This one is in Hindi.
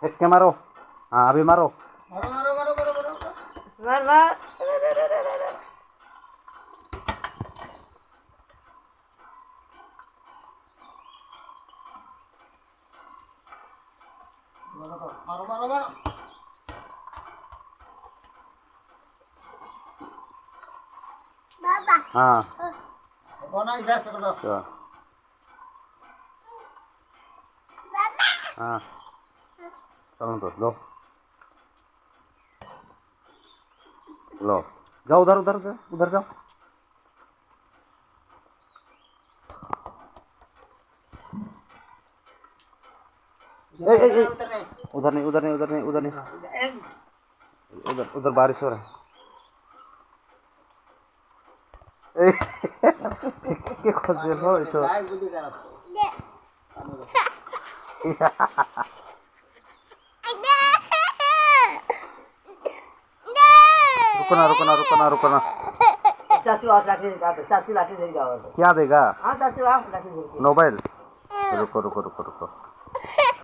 फेंक के मारो। हाँ अभी मारो। मारो मारो मारो मारो मारो मार मार। मारो मारो मारो बाबा हाँ कौन इधर पकड़ो तो बाबा हाँ चलो तो लो लो जाओ उधर उधर उधर उधर जाओ। ए, उधर नहीं उधर नहीं उधर नहीं उधर नहीं उधर उधर बारिश हो रहा है। के खोजे लो तो रुको ना रुको ना रुको ना रुको ना। चाचू आप लाठी चाचू लाठी दे जाओ। क्या देगा हाँ चाचू आप लाठी दे। मोबाइल। रुको रुको रुको रुको